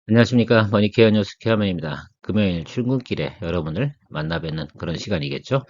안녕하십니까. 머니케어 뉴스 케어맨입니다. 금요일 출근길에 여러분을 만나 뵙는 그런 시간이겠죠.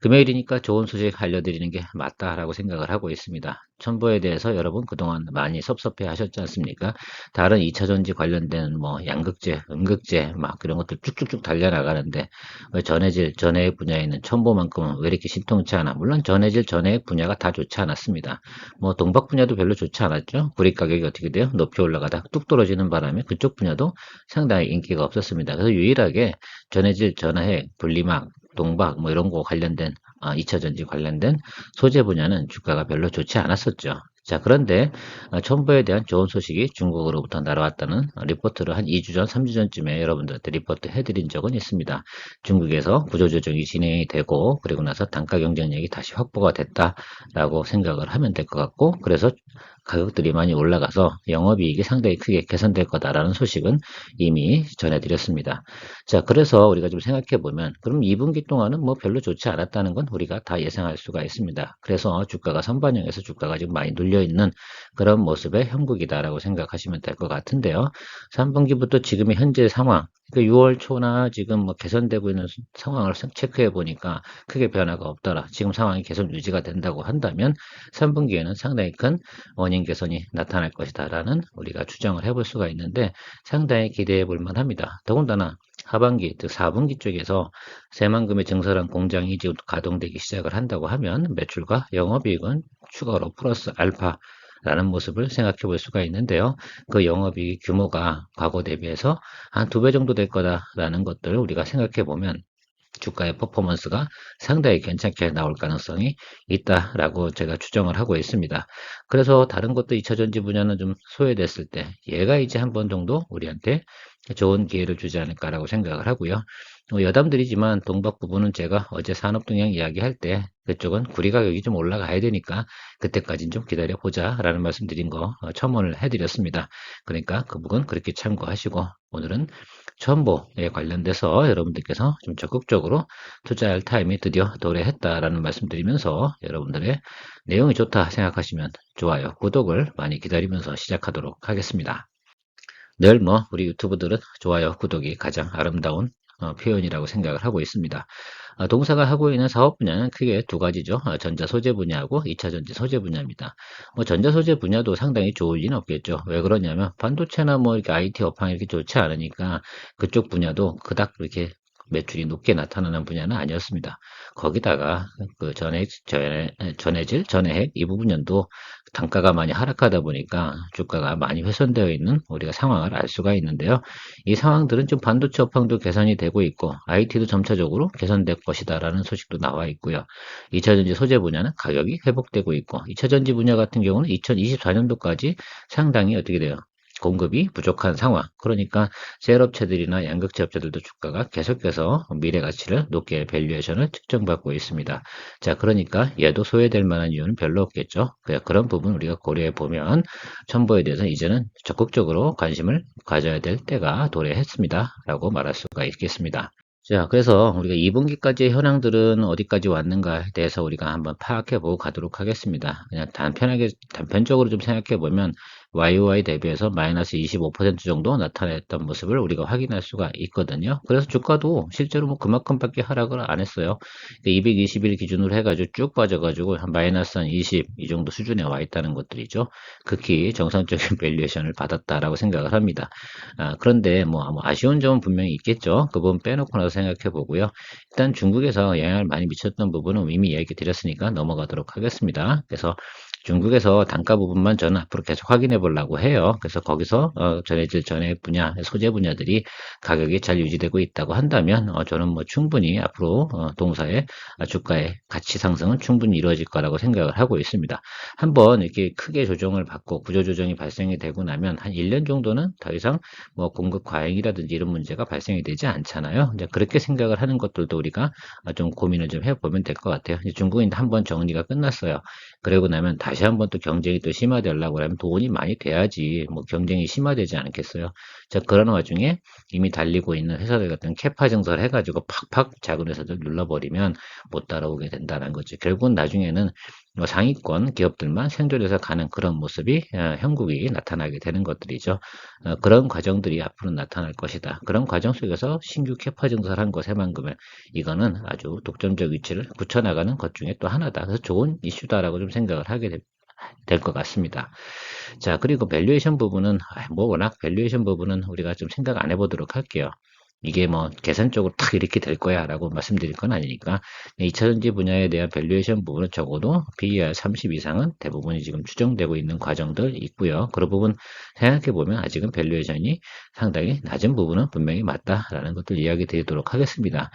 금요일이니까 좋은 소식 알려드리는 게 맞다라고 생각을 하고 있습니다. 첨보에 대해서 여러분 그동안 많이 섭섭해 하셨지 않습니까? 다른 2차전지 관련된 뭐 양극재, 음극재 막 그런 것들 쭉쭉쭉 달려나가는데 왜 전해질, 전해액 분야에 있는 첨보만큼은 왜 이렇게 신통치 않아? 물론 전해질, 전해액 분야가 다 좋지 않았습니다. 뭐 동박 분야도 별로 좋지 않았죠. 구리 가격이 어떻게 돼요? 높이 올라가다 뚝 떨어지는 바람에 그쪽 분야도 상당히 인기가 없었습니다. 그래서 유일하게 전해질, 전해액, 분리막, 동박 뭐 이런 거 관련된 2차전지 관련된 소재 분야는 주가가 별로 좋지 않았었죠. 자, 그런데 첨보에 대한 좋은 소식이 중국으로부터 날아왔다는 리포트를 한 2주 전, 3주 전쯤에 여러분들한테 리포트 해드린 적은 있습니다. 중국에서 구조조정이 진행이 되고 그리고 나서 단가 경쟁력이 다시 확보가 됐다라고 생각을 하면 될 것 같고, 그래서 가격들이 많이 올라가서 영업이익이 상당히 크게 개선될 거다라는 소식은 이미 전해드렸습니다. 자, 그래서 우리가 좀 생각해 보면 그럼 2분기 동안은 뭐 별로 좋지 않았다는 건 우리가 다 예상할 수가 있습니다. 그래서 주가가 선반영해서 주가가 지금 많이 눌려 있는 그런 모습의 형국이다라고 생각하시면 될 것 같은데요. 3분기부터 지금의 현재 상황, 그 6월 초나 지금 뭐 개선되고 있는 상황을 체크해 보니까 크게 변화가 없더라. 지금 상황이 계속 유지가 된다고 한다면 3분기에는 상당히 큰 원인 개선이 나타날 것이다라는 우리가 추정을 해볼 수가 있는데 상당히 기대해 볼 만합니다. 더군다나 하반기, 즉 4분기 쪽에서 새만금의 증설한 공장이 이제 가동되기 시작을 한다고 하면 매출과 영업이익은 추가로 플러스 알파라는 모습을 생각해 볼 수가 있는데요. 그 영업이익 규모가 과거 대비해서 한 2배 정도 될 거다라는 것들을 우리가 생각해 보면 주가의 퍼포먼스가 상당히 괜찮게 나올 가능성이 있다라고 제가 추정을 하고 있습니다. 그래서 다른 것도 2차전지 분야는 좀 소외됐을 때 얘가 이제 한 번 정도 우리한테 좋은 기회를 주지 않을까라고 생각을 하고요. 여담드리지만 동박 부분은 제가 어제 산업동향 이야기할 때 그쪽은 구리 가격이 좀 올라가야 되니까 그때까지는 좀 기다려 보자라는 말씀 드린 거 첨언을 해드렸습니다. 그러니까 그 부분 그렇게 참고하시고 오늘은 첨보에 관련돼서 여러분들께서 좀 적극적으로 투자할 타임이 드디어 도래했다라는 말씀드리면서 여러분들의 내용이 좋다 생각하시면 좋아요, 구독을 많이 기다리면서 시작하도록 하겠습니다. 늘 뭐 우리 유튜브들은 좋아요, 구독이 가장 아름다운 표현이라고 생각을 하고 있습니다. 동사가 하고 있는 사업 분야는 크게 두 가지죠. 전자 소재 분야하고 2차 전지 소재 분야입니다. 뭐 전자 소재 분야도 상당히 좋을 리는 없겠죠. 왜 그러냐면 반도체나 뭐 이렇게 IT 업황이 이렇게 좋지 않으니까 그쪽 분야도 그닥 이렇게 매출이 높게 나타나는 분야는 아니었습니다. 거기다가 그 전해질, 전해핵 이 부분연도 단가가 많이 하락하다 보니까 주가가 많이 훼손되어 있는 우리가 상황을 알 수가 있는데요. 이 상황들은 좀 반도체 업황도 개선이 되고 있고 IT도 점차적으로 개선될 것이다라는 소식도 나와 있고요. 2차전지 소재 분야는 가격이 회복되고 있고 2차전지 분야 같은 경우는 2024년도까지 상당히 어떻게 돼요? 공급이 부족한 상황. 그러니까 셀업체들이나 양극재 업체들도 주가가 계속해서 미래 가치를 높게 밸류에이션을 측정받고 있습니다. 자, 그러니까 얘도 소외될 만한 이유는 별로 없겠죠. 그런 부분 우리가 고려해 보면 첨보에 대해서 이제는 적극적으로 관심을 가져야 될 때가 도래했습니다. 라고 말할 수가 있겠습니다. 자, 그래서 우리가 2분기까지의 현황들은 어디까지 왔는가에 대해서 우리가 한번 파악해 보고 가도록 하겠습니다. 그냥 단편적으로 좀 생각해 보면 YOY 대비해서 마이너스 25% 정도 나타냈던 모습을 우리가 확인할 수가 있거든요. 그래서 주가도 실제로 뭐 그만큼밖에 하락을 안 했어요. 220일 기준으로 해가지고 쭉 빠져가지고 한 마이너스 한 20 이 정도 수준에 와 있다는 것들이죠. 극히 정상적인 밸류에이션을 받았다라고 생각을 합니다. 그런데 뭐 아쉬운 점은 분명히 있겠죠. 그 부분 빼놓고 나서 생각해 보고요. 일단 중국에서 영향을 많이 미쳤던 부분은 이미 얘기 드렸으니까 넘어가도록 하겠습니다. 그래서 중국에서 단가 부분만 저는 앞으로 계속 확인해 보려고 해요. 그래서 거기서 전해질 전해 분야, 소재 분야들이 가격이 잘 유지되고 있다고 한다면 저는 뭐 충분히 앞으로 동사의 주가의 가치 상승은 충분히 이루어질 거라고 생각을 하고 있습니다. 한번 이렇게 크게 조정을 받고 구조 조정이 발생이 되고 나면 한 1년 정도는 더 이상 뭐 공급 과잉이라든지 이런 문제가 발생이 되지 않잖아요. 이제 그렇게 생각을 하는 것들도 우리가 좀 고민을 좀 해보면 될 것 같아요. 이제 중국인 한번 정리가 끝났어요. 그러고 나면 다시 한번 또 경쟁이 또 심화되려고 하면 돈이 많이 돼야지 뭐 경쟁이 심화되지 않겠어요. 자, 그런 와중에 이미 달리고 있는 회사들 같은 캐파 증설 해가지고 팍팍 작은 회사들 눌러버리면 못 따라오게 된다는 거죠. 결국은 나중에는 상위권 기업들만 생존해서 가는 그런 모습이 형국이 나타나게 되는 것들이죠. 그런 과정들이 앞으로 나타날 것이다. 그런 과정 속에서 신규 캐파 증설을 한 것에만큼은 이거는 아주 독점적 위치를 굳혀나가는 것 중에 또 하나다. 그래서 좋은 이슈다라고 좀 생각을 하게 될 것 같습니다. 자, 그리고 밸류에이션 부분은 뭐 워낙 밸류에이션 부분은 우리가 좀 생각 안 해보도록 할게요. 이게 뭐 계산적으로 딱 이렇게 될 거야 라고 말씀드릴 건 아니니까 2차전지 분야에 대한 밸류에이션 부분은 적어도 PER 30 이상은 대부분이 지금 추정되고 있는 과정들 있고요. 그런 부분 생각해 보면 아직은 밸류에이션이 상당히 낮은 부분은 분명히 맞다라는 것들 이야기 드리도록 하겠습니다.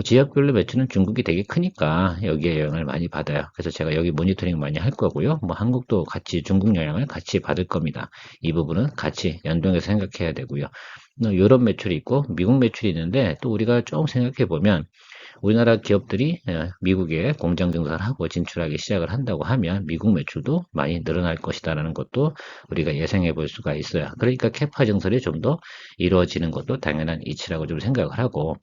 지역별로 매출은 중국이 되게 크니까 여기에 영향을 많이 받아요. 그래서 제가 여기 모니터링 많이 할 거고요. 뭐 한국도 같이 중국 영향을 같이 받을 겁니다. 이 부분은 같이 연동해서 생각해야 되고요. 유럽 매출이 있고 미국 매출이 있는데 또 우리가 좀 생각해 보면 우리나라 기업들이 미국에 공장 증설을 하고 진출하기 시작을 한다고 하면 미국 매출도 많이 늘어날 것이다라는 것도 우리가 예상해 볼 수가 있어요. 그러니까 캐파 증설이 좀 더 이루어지는 것도 당연한 이치라고 좀 생각을 하고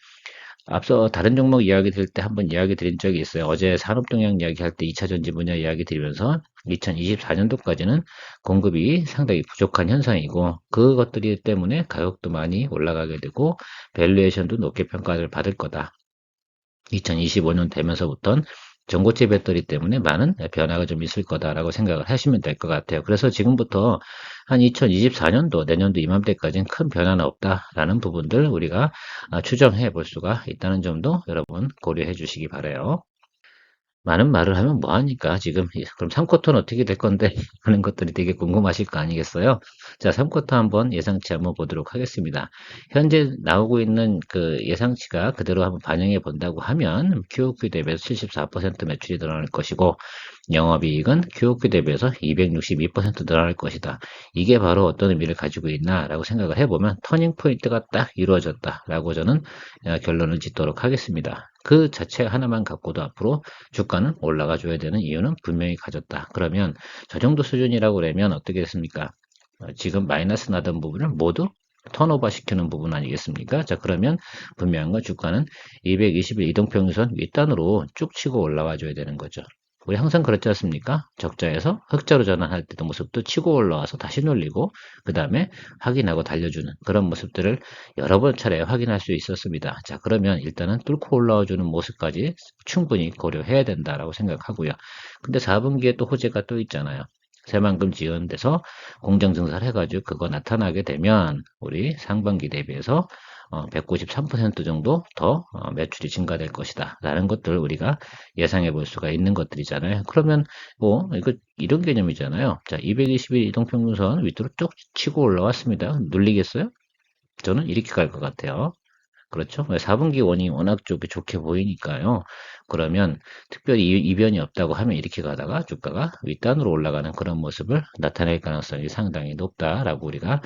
앞서 다른 종목 이야기 드릴 때 한번 이야기 드린 적이 있어요. 어제 산업동향 이야기할 때 2차전지 분야 이야기 드리면서 2024년도까지는 공급이 상당히 부족한 현상이고 그것들이 때문에 가격도 많이 올라가게 되고 밸류에이션도 높게 평가를 받을 거다. 2025년 되면서부터는 전고체 배터리 때문에 많은 변화가 좀 있을 거다라고 생각을 하시면 될 것 같아요. 그래서 지금부터 한 2024년도 내년도 이맘때까지는 큰 변화는 없다라는 부분들 우리가 추정해 볼 수가 있다는 점도 여러분 고려해 주시기 바라요. 많은 말을 하면 뭐하니까 지금 그럼 3쿼터는 어떻게 될 건데 하는 것들이 되게 궁금하실 거 아니겠어요? 자, 3쿼터 한번 예상치 한번 보도록 하겠습니다. 현재 나오고 있는 그 예상치가 그대로 한번 반영해 본다고 하면 QOQ 대비해서 74% 매출이 늘어날 것이고 영업이익은 QOQ 대비해서 262% 늘어날 것이다. 이게 바로 어떤 의미를 가지고 있나라고 생각을 해보면 터닝 포인트가 딱 이루어졌다라고 저는 결론을 짓도록 하겠습니다. 그 자체 하나만 갖고도 앞으로 주가는 올라가 줘야 되는 이유는 분명히 가졌다. 그러면 저 정도 수준이라고 그러면 어떻게 됐습니까? 지금 마이너스 나던 부분을 모두 턴오버 시키는 부분 아니겠습니까? 자, 그러면 분명한 건 주가는 221 이동평균선 윗단으로 쭉 치고 올라와 줘야 되는 거죠. 우리 항상 그렇지 않습니까? 적자에서 흑자로 전환할 때도 모습도 치고 올라와서 다시 놀리고 그 다음에 확인하고 달려주는 그런 모습들을 여러 번 차례 확인할 수 있었습니다. 자, 그러면 일단은 뚫고 올라와주는 모습까지 충분히 고려해야 된다라고 생각하고요. 근데 4분기에 또 호재가 또 있잖아요. 새만금 지연돼서 공장 증설 해가지고 그거 나타나게 되면 우리 상반기 대비해서 193% 정도 더 매출이 증가될 것이다. 라는 것들 우리가 예상해 볼 수가 있는 것들이잖아요. 그러면 뭐 이거 이런 개념이잖아요. 자, 221 이동평균선 밑으로 쭉 치고 올라왔습니다. 눌리겠어요? 저는 이렇게 갈 것 같아요. 그렇죠? 4분기 원이 워낙 좋게 보이니까요. 그러면 특별히 이변이 없다고 하면 이렇게 가다가 주가가 윗단으로 올라가는 그런 모습을 나타낼 가능성이 상당히 높다라고 우리가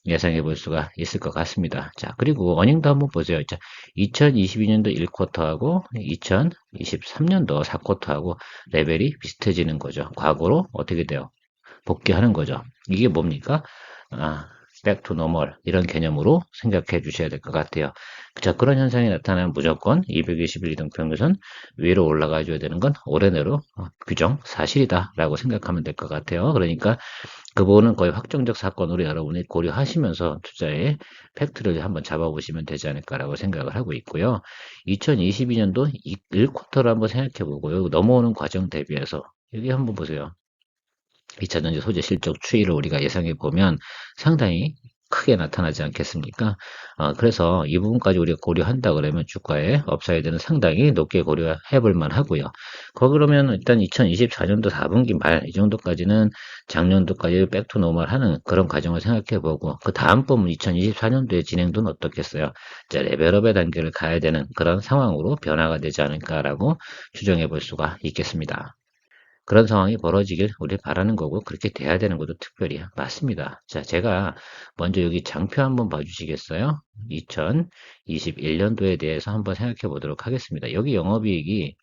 예상해 볼 수가 있을 것 같습니다. 자, 그리고 어닝도 한번 보세요. 자, 2022년도 1쿼터하고 2023년도 4쿼터하고 레벨이 비슷해지는 거죠. 과거로 어떻게 돼요? 복귀하는 거죠. 이게 뭡니까? 아, back to normal 이런 개념으로 생각해 주셔야 될 것 같아요. 자, 그런 현상이 나타나면 무조건 221 이동평균선 위로 올라가 줘야 되는 건 올해 내로 규정 사실이다 라고 생각하면 될 것 같아요. 그러니까 그 부분은 거의 확정적 사건으로 여러분이 고려하시면서 투자의 팩트를 한번 잡아보시면 되지 않을까라고 생각을 하고 있고요. 2022년도 1쿼터를 한번 생각해 보고요. 넘어오는 과정 대비해서 여기 한번 보세요. 2차전지 소재 실적 추이를 우리가 예상해 보면 상당히 크게 나타나지 않겠습니까? 그래서 이 부분까지 우리가 고려한다 그러면 주가의 업사이드는 상당히 높게 고려해 볼 만하고요. 그러면 일단 2024년도 4분기 말 이 정도까지는 작년도까지 백투 노멀 하는 그런 과정을 생각해 보고 그 다음 부분 2024년도의 진행도는 어떻겠어요? 이제 레벨업의 단계를 가야 되는 그런 상황으로 변화가 되지 않을까라고 추정해 볼 수가 있겠습니다. 그런 상황이 벌어지길 우리 바라는 거고 그렇게 돼야 되는 것도 특별히 맞습니다. 자, 제가 먼저 여기 장표 한번 봐주시겠어요? 2021년도에 대해서 한번 생각해 보도록 하겠습니다. 여기 영업이익이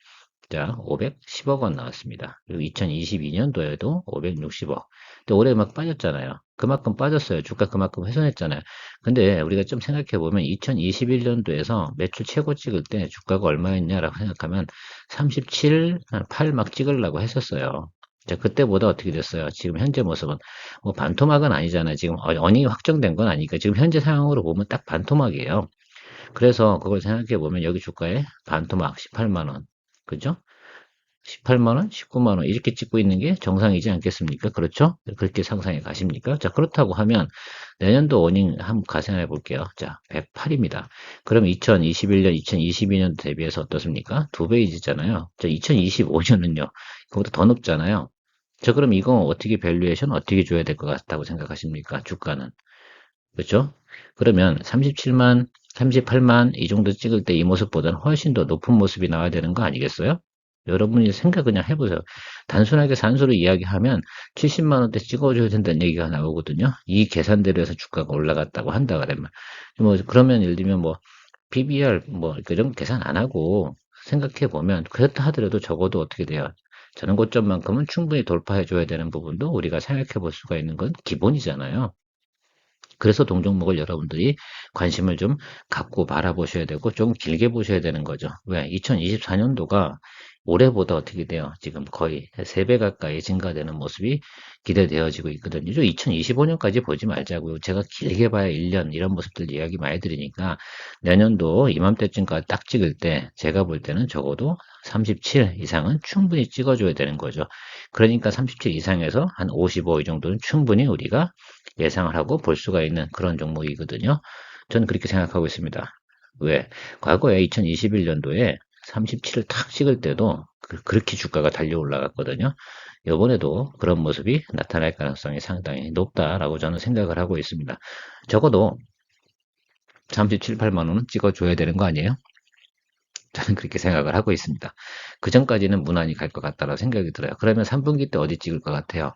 자, 510억 원 나왔습니다. 그리고 2022년도에도 560억. 근데 올해 막 빠졌잖아요. 그만큼 빠졌어요. 주가 그만큼 훼손했잖아요. 근데 우리가 좀 생각해 보면 2021년도에서 매출 최고 찍을 때 주가가 얼마였냐라고 생각하면 37, 8 막 찍으려고 했었어요. 자, 그때보다 어떻게 됐어요? 지금 현재 모습은 뭐 반토막은 아니잖아요. 지금 어닝이 확정된 건 아니니까 지금 현재 상황으로 보면 딱 반토막이에요. 그래서 그걸 생각해 보면 여기 주가에 반토막 18만 원. 그죠? 18만 원, 19만 원 이렇게 찍고 있는 게 정상이지 않겠습니까? 그렇죠? 그렇게 상상해 가십니까? 자, 그렇다고 하면 내년도 원인 한번 가생해 볼게요. 자, 108입니다. 그럼 2021년, 2022년 대비해서 어떻습니까? 두 배이잖아요. 자, 2025년은요. 그보다 더 높잖아요. 자, 그럼 이거 어떻게 밸류에이션 어떻게 줘야 될 것 같다고 생각하십니까? 주가는. 그렇죠? 그러면 37만, 38만 이 정도 찍을 때 이 모습보다는 훨씬 더 높은 모습이 나와야 되는 거 아니겠어요? 여러분이 생각 그냥 해보세요. 단순하게 산수로 이야기하면 70만 원대 찍어줘야 된다는 얘기가 나오거든요. 이 계산대로 해서 주가가 올라갔다고 한다 그러면 뭐 그러면 예를 들면 뭐 PBR 뭐 이런 계산 안 하고 생각해 보면 그렇다 하더라도 적어도 어떻게 돼요? 저는 고점만큼은 충분히 돌파해 줘야 되는 부분도 우리가 생각해 볼 수가 있는 건 기본이잖아요. 그래서 동종목을 여러분들이 관심을 좀 갖고 바라보셔야 되고 좀 길게 보셔야 되는 거죠. 왜? 2024년도가 올해보다 어떻게 돼요? 지금 거의 3배 가까이 증가되는 모습이 기대되어지고 있거든요. 2025년까지 보지 말자고요. 제가 길게 봐야 1년 이런 모습들 이야기 많이 드리니까 내년도 이맘때쯤까지 딱 찍을 때 제가 볼 때는 적어도 37 이상은 충분히 찍어줘야 되는 거죠. 그러니까 37 이상에서 한 55 이 정도는 충분히 우리가 예상을 하고 볼 수가 있는 그런 종목이거든요. 저는 그렇게 생각하고 있습니다. 왜? 과거에 2021년도에 37을 탁 찍을 때도 그렇게 주가가 달려 올라갔거든요. 이번에도 그런 모습이 나타날 가능성이 상당히 높다라고 저는 생각을 하고 있습니다. 적어도 37, 8만 원은 찍어줘야 되는 거 아니에요? 저는 그렇게 생각을 하고 있습니다. 그 전까지는 무난히 갈 것 같다고 생각이 들어요. 그러면 3분기 때 어디 찍을 것 같아요?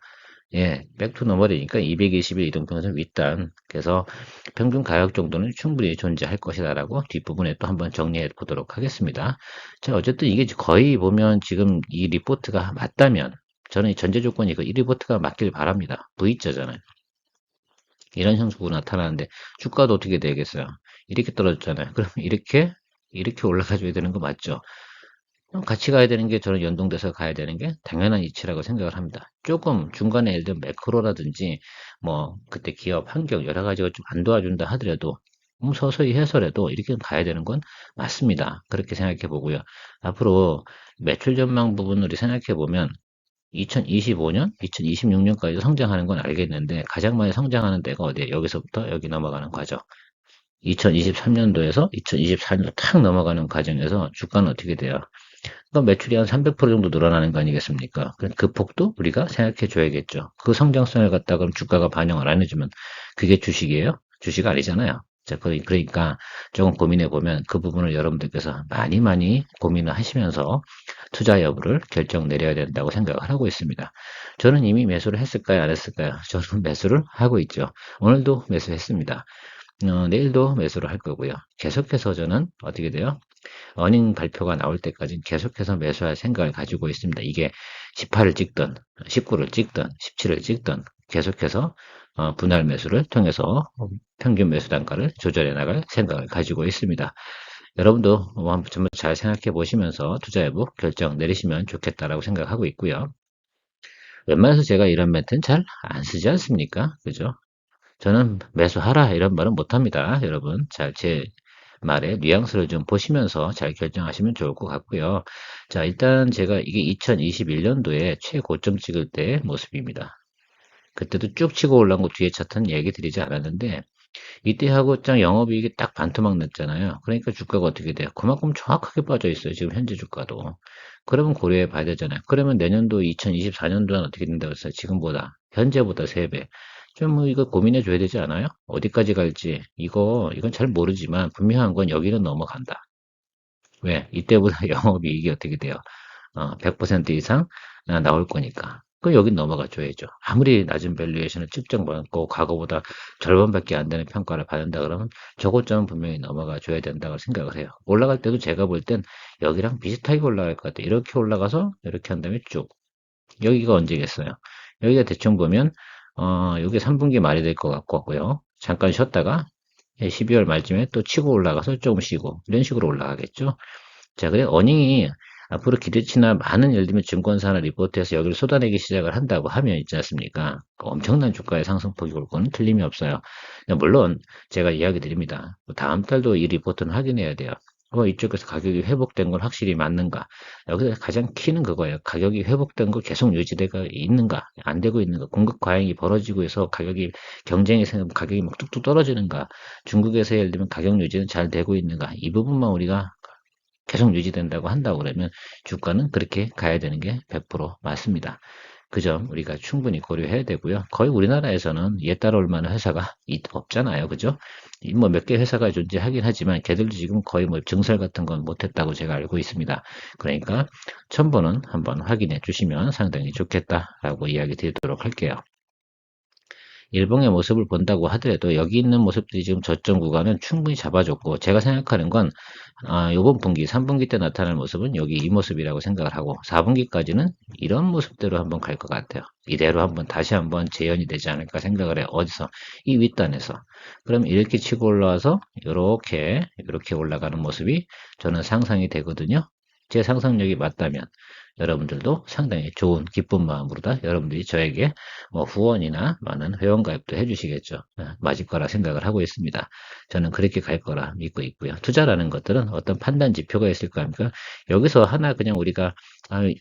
예, 백투 너머리니까 220일 이동평선 윗단. 그래서 평균 가격 정도는 충분히 존재할 것이다라고 뒷부분에 또 한번 정리해 보도록 하겠습니다. 자, 어쨌든 이게 거의 보면 지금 이 리포트가 맞다면 저는 이 전제 조건이 이 리포트가 맞길 바랍니다. V자잖아요. 이런 형식으로 나타나는데 주가도 어떻게 되겠어요? 이렇게 떨어졌잖아요. 그럼 이렇게 올라가줘야 되는 거 맞죠? 같이 가야 되는 게 저는 연동돼서 가야 되는 게 당연한 이치라고 생각을 합니다. 조금 중간에 예를 들면 매크로라든지 뭐 그때 기업 환경 여러 가지가 좀 안 도와준다 하더라도 서서히 해서라도 이렇게 가야 되는 건 맞습니다. 그렇게 생각해 보고요. 앞으로 매출 전망 부분으로 생각해 보면 2025년, 2026년까지 성장하는 건 알겠는데 가장 많이 성장하는 데가 어디예요? 여기서부터 여기 넘어가는 과정. 2023년도에서 2024년도 탁 넘어가는 과정에서 주가는 어떻게 돼요? 그러니까 매출이 한 300% 정도 늘어나는 거 아니겠습니까? 그 폭도 우리가 생각해 줘야겠죠. 그 성장성을 갖다 그럼 주가가 반영을 안 해주면 그게 주식이에요? 주식 아니잖아요. 자, 그러니까 조금 고민해 보면 그 부분을 여러분들께서 많이 많이 고민을 하시면서 투자 여부를 결정 내려야 된다고 생각을 하고 있습니다. 저는 이미 매수를 했을까요? 안 했을까요? 저는 매수를 하고 있죠. 오늘도 매수했습니다. 내일도 매수를 할 거고요. 계속해서 저는 어떻게 돼요? 어닝 발표가 나올 때까지 계속해서 매수할 생각을 가지고 있습니다. 이게 18을 찍든 19를 찍든 17을 찍든 계속해서 분할 매수를 통해서 평균 매수 단가를 조절해 나갈 생각을 가지고 있습니다. 여러분도 한번 잘 생각해 보시면서 투자 여부 결정 내리시면 좋겠다라고 생각하고 있고요. 웬만해서 제가 이런 멘트는 잘 안 쓰지 않습니까? 그죠? 저는 매수하라 이런 말은 못합니다. 여러분 제 말의 뉘앙스를 좀 보시면서 잘 결정하시면 좋을 것 같고요. 자, 일단 제가 이게 2021년도에 최고점 찍을 때의 모습입니다. 그때도 쭉 치고 올라온 거 뒤에 차트는 얘기 드리지 않았는데 이때 하고 짱 영업이익이 딱 반토막 났잖아요. 그러니까 주가가 어떻게 돼요? 그만큼 정확하게 빠져 있어요. 지금 현재 주가도. 그러면 고려해 봐야 되잖아요. 그러면 내년도 2024년도는 어떻게 된다고 했어요? 지금보다 현재보다 3배. 좀 뭐 이거 고민해 줘야 되지 않아요? 어디까지 갈지 이건 잘 모르지만 분명한 건 여기는 넘어간다. 왜? 이때보다 영업이익이 어떻게 돼요? 100% 이상 나올 거니까. 그럼 여긴 넘어가 줘야죠. 아무리 낮은 밸류에이션을 측정받고 과거보다 절반밖에 안 되는 평가를 받는다 그러면 저고점은 분명히 넘어가 줘야 된다고 생각을 해요. 올라갈 때도 제가 볼 땐 여기랑 비슷하게 올라갈 것 같아요. 이렇게 올라가서 이렇게 한 다음에 쭉. 여기가 언제겠어요? 여기가 대충 보면 여기 3분기 말이 될 것 같고요. 잠깐 쉬었다가 12월 말쯤에 또 치고 올라가서 조금 쉬고 이런 식으로 올라가겠죠. 자, 그래 어닝이 앞으로 기대치나 많은 예를 들면 증권사나 리포트에서 여기를 쏟아내기 시작을 한다고 하면 있지 않습니까? 엄청난 주가의 상승폭이 올 거는 틀림이 없어요. 물론 제가 이야기 드립니다. 다음 달도 이 리포트는 확인해야 돼요. 이쪽에서 가격이 회복된 건 확실히 맞는가? 여기서 가장 키는 그거예요. 가격이 회복된 거 계속 유지되가 있는가? 안 되고 있는가? 공급 과잉이 벌어지고 해서 경쟁이 생기면 가격이 막 뚝뚝 떨어지는가? 중국에서 예를 들면 가격 유지는 잘 되고 있는가? 이 부분만 우리가 계속 유지된다고 한다고 그러면 주가는 그렇게 가야 되는 게 100% 맞습니다. 그 점 우리가 충분히 고려해야 되고요. 거의 우리나라에서는 얘 따라올 만한 회사가 없잖아요. 그죠? 뭐 몇 개 회사가 존재하긴 하지만 걔들도 지금 거의 뭐 증설 같은 건 못했다고 제가 알고 있습니다. 그러니까 첨보는 한번 확인해 주시면 상당히 좋겠다라고 이야기 드리도록 할게요. 일봉의 모습을 본다고 하더라도 여기 있는 모습들이 지금 저점 구간은 충분히 잡아줬고 제가 생각하는 건 이번 분기 3분기 때 나타날 모습은 여기 이 모습이라고 생각을 하고 4분기까지는 이런 모습대로 한번 갈 것 같아요. 이대로 한번 다시 한번 재현이 되지 않을까 생각을 해요. 어디서? 이 윗단에서. 그럼 이렇게 치고 올라와서 이렇게 올라가는 모습이 저는 상상이 되거든요. 제 상상력이 맞다면 여러분들도 상당히 좋은 기쁜 마음으로다 여러분들이 저에게 뭐 후원이나 많은 회원가입도 해주시겠죠. 맞을 거라 생각을 하고 있습니다. 저는 그렇게 갈 거라 믿고 있고요. 투자라는 것들은 어떤 판단 지표가 있을 거 아닙니까? 여기서 하나 그냥 우리가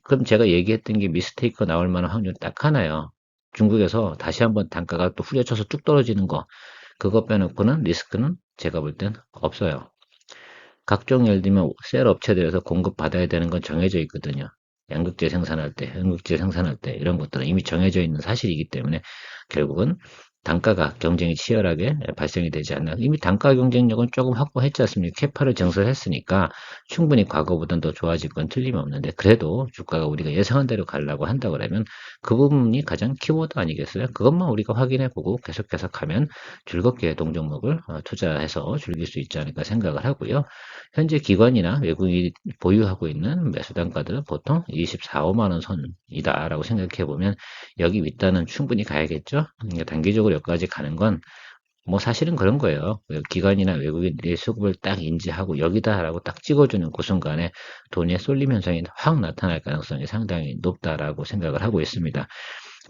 그럼 제가 얘기했던 게 미스테이크 나올 만한 확률 딱 하나요. 중국에서 다시 한번 단가가 또 후려쳐서 쭉 떨어지는 거 그거 빼놓고는 리스크는 제가 볼 땐 없어요. 각종 예를 들면 셀 업체들에서 공급받아야 되는 건 정해져 있거든요. 양극재 생산할 때, 음극재 생산할 때 이런 것들은 이미 정해져 있는 사실이기 때문에 결국은 단가가 경쟁이 치열하게 발생이 되지 않나. 이미 단가 경쟁력은 조금 확보했지 않습니까? 캐파를 증설했으니까 충분히 과거보다는 더 좋아질 건 틀림없는데 그래도 주가가 우리가 예상한 대로 가려고 한다 그러면 그 부분이 가장 키워드 아니겠어요? 그것만 우리가 확인해 보고 계속해서 가면 즐겁게 동종목을 투자해서 즐길 수 있지 않을까 생각을 하고요. 현재 기관이나 외국인이 보유하고 있는 매수 단가들은 보통 24, 5만 원 선이다라고 생각해 보면 여기 윗단은 충분히 가야겠죠. 그러니까 단기적으로 여기까지 가는 건 뭐 사실은 그런 거예요. 기관이나 외국인들이 수급을 딱 인지하고 여기다라고 딱 찍어주는 그 순간에 돈의 쏠림 현상이 확 나타날 가능성이 상당히 높다라고 생각을 하고 있습니다.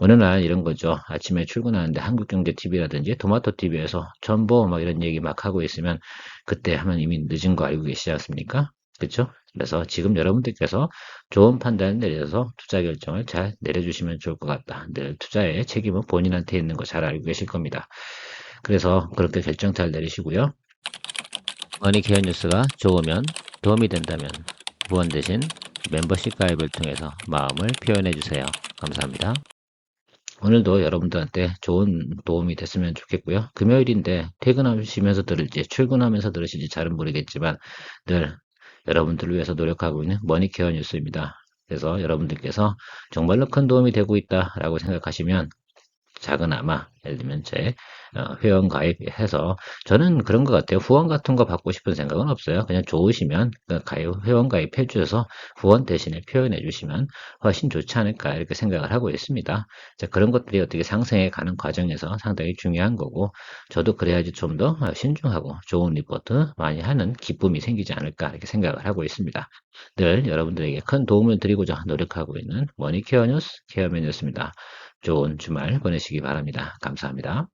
어느 날 이런 거죠. 아침에 출근하는데 한국경제TV라든지 토마토TV에서 전보 막 이런 얘기 막 하고 있으면 그때 하면 이미 늦은 거 알고 계시지 않습니까? 그렇죠? 그래서 지금 여러분들께서 좋은 판단을 내려서 투자 결정을 잘 내려주시면 좋을 것 같다. 늘 투자의 책임은 본인한테 있는 거 잘 알고 계실 겁니다. 그래서 그렇게 결정 잘 내리시고요. 머니케어 뉴스가 좋으면 도움이 된다면 후원 대신 멤버십 가입을 통해서 마음을 표현해 주세요. 감사합니다. 오늘도 여러분들한테 좋은 도움이 됐으면 좋겠고요. 금요일인데 퇴근하시면서 들을지 출근하면서 들으실지 잘은 모르겠지만 늘 여러분들을 위해서 노력하고 있는 머니케어 뉴스입니다. 그래서 여러분들께서 정말로 큰 도움이 되고 있다라고 생각하시면 작은아마 예를 들면 제 회원 가입해서 저는 그런 것 같아요. 후원 같은 거 받고 싶은 생각은 없어요. 그냥 좋으시면 회원 가입해 주셔서 후원 대신에 표현해 주시면 훨씬 좋지 않을까 이렇게 생각을 하고 있습니다. 자, 그런 것들이 어떻게 상승해 가는 과정에서 상당히 중요한 거고 저도 그래야지 좀 더 신중하고 좋은 리포트 많이 하는 기쁨이 생기지 않을까 이렇게 생각을 하고 있습니다. 늘 여러분들에게 큰 도움을 드리고자 노력하고 있는 머니케어 뉴스 케어맨이었습니다. 좋은 주말 보내시기 바랍니다. 감사합니다.